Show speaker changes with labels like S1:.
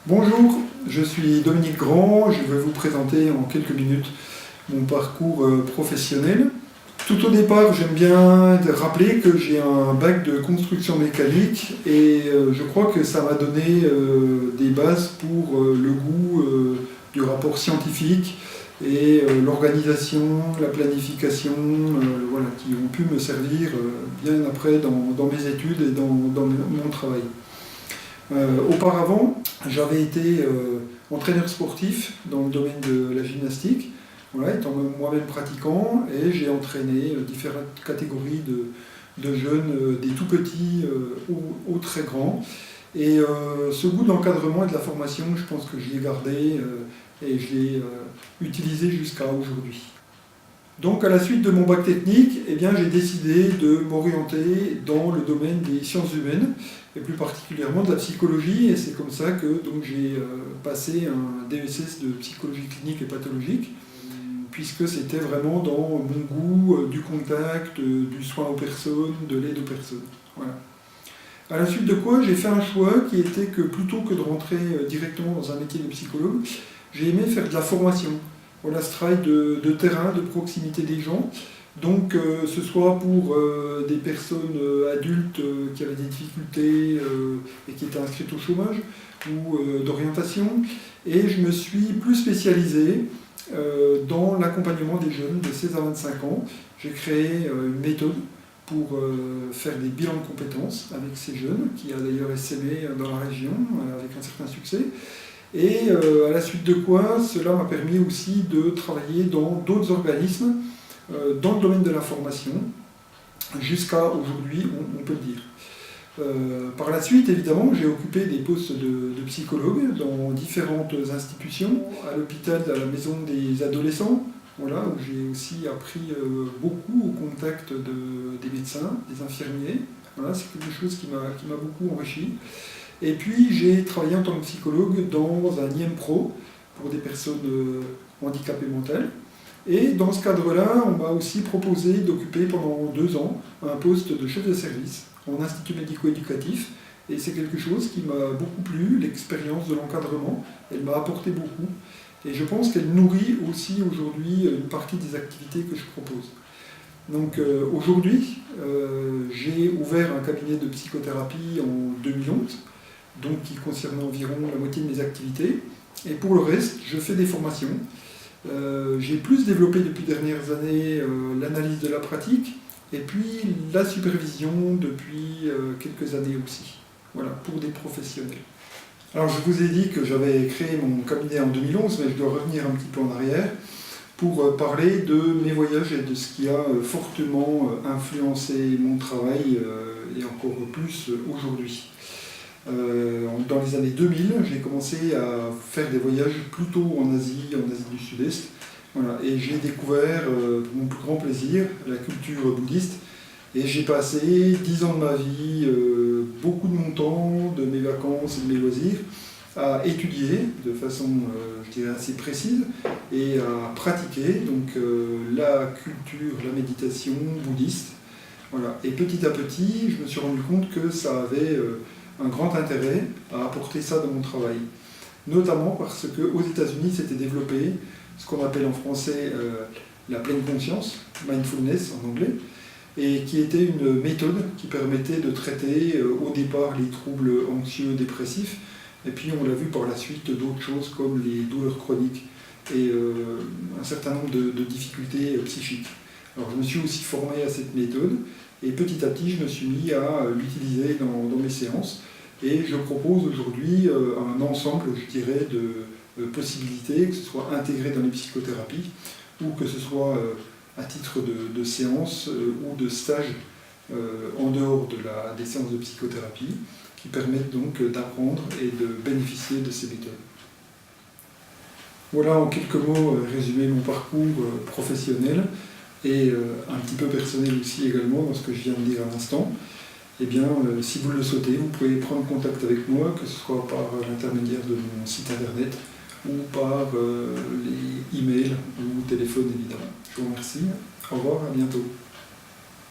S1: Bonjour, je suis Dominique Grand, je vais vous présenter en quelques minutes mon parcours professionnel. Tout au départ, j'aime bien rappeler que j'ai un bac de construction mécanique et je crois que ça m'a donné des bases pour le goût du rapport scientifique et l'organisation, la planification, voilà, qui ont pu me servir bien après dans mes études et dans mon travail. Auparavant, j'avais été entraîneur sportif dans le domaine de la gymnastique, voilà, étant moi-même pratiquant, et j'ai entraîné différentes catégories de jeunes, des tout petits aux très grands. Et ce goût de l'encadrement et de la formation, je pense que je l'ai gardé et je l'ai utilisé jusqu'à aujourd'hui. Donc à la suite de mon bac technique, eh bien, j'ai décidé de m'orienter dans le domaine des sciences humaines, et plus particulièrement de la psychologie, et c'est comme ça que j'ai passé un DESS de psychologie clinique et pathologique, puisque c'était vraiment dans mon goût du contact, du soin aux personnes, de l'aide aux personnes. Voilà. À la suite de quoi, j'ai fait un choix qui était que plutôt que de rentrer directement dans un métier de psychologue, j'ai aimé faire de la formation. Voilà, ce travail de terrain, de proximité des gens. Donc, ce soit pour des personnes adultes qui avaient des difficultés et qui étaient inscrites au chômage, ou d'orientation. Et je me suis plus spécialisé dans l'accompagnement des jeunes de 16 à 25 ans. J'ai créé une méthode pour faire des bilans de compétences avec ces jeunes, qui a d'ailleurs essaimé dans la région avec un certain succès. Et à la suite de quoi, cela m'a permis aussi de travailler dans d'autres organismes, dans le domaine de la formation, jusqu'à aujourd'hui, on peut le dire. Par la suite, évidemment, j'ai occupé des postes de psychologue dans différentes institutions, à l'hôpital, à la maison des adolescents, voilà, où j'ai aussi appris beaucoup au contact des médecins, des infirmiers. Voilà, c'est quelque chose qui m'a beaucoup enrichi. Et puis j'ai travaillé en tant que psychologue dans un IMPRO pour des personnes handicapées mentales. Et dans ce cadre-là, on m'a aussi proposé d'occuper pendant 2 ans un poste de chef de service en institut médico-éducatif. Et c'est quelque chose qui m'a beaucoup plu, l'expérience de l'encadrement, elle m'a apporté beaucoup. Et je pense qu'elle nourrit aussi aujourd'hui une partie des activités que je propose. Donc aujourd'hui, j'ai ouvert un cabinet de psychothérapie en 2011, donc qui concerne environ la moitié de mes activités. Et pour le reste, je fais des formations. J'ai plus développé depuis les dernières années l'analyse de la pratique, et puis la supervision depuis quelques années aussi, voilà, pour des professionnels. Alors je vous ai dit que j'avais créé mon cabinet en 2011, mais je dois revenir un petit peu en arrière pour parler de mes voyages et de ce qui a fortement influencé mon travail et encore plus aujourd'hui. Dans les années 2000, j'ai commencé à faire des voyages plutôt en Asie du Sud-Est. Voilà, et j'ai découvert, pour mon plus grand plaisir, la culture bouddhiste. Et j'ai passé 10 ans de ma vie, beaucoup de mon temps, de mes vacances et de mes loisirs, à étudier de façon, je dirais, assez précise et à pratiquer donc, la culture, la méditation bouddhiste. Voilà. Et petit à petit, je me suis rendu compte que ça avait un grand intérêt à apporter ça dans mon travail. Notamment parce qu'aux États-Unis s'était développé ce qu'on appelle en français la pleine conscience, mindfulness en anglais, et qui était une méthode qui permettait de traiter au départ les troubles anxieux, dépressifs, et puis on l'a vu par la suite d'autres choses comme les douleurs chroniques et un certain nombre de difficultés psychiques. Alors je me suis aussi formé à cette méthode, et petit à petit je me suis mis à l'utiliser dans mes séances, et je propose aujourd'hui un ensemble, je dirais, de possibilités, que ce soit intégré dans les psychothérapies, ou que ce soit à titre de séance ou de stage en dehors des séances de psychothérapie, qui permettent donc d'apprendre et de bénéficier de ces méthodes. Voilà en quelques mots résumé mon parcours professionnel et un petit peu personnel aussi également dans ce que je viens de dire à l'instant. Eh bien, si vous le souhaitez, vous pouvez prendre contact avec moi, que ce soit par l'intermédiaire de mon site internet ou par les emails ou téléphone évidemment. Je vous remercie, au revoir, à bientôt.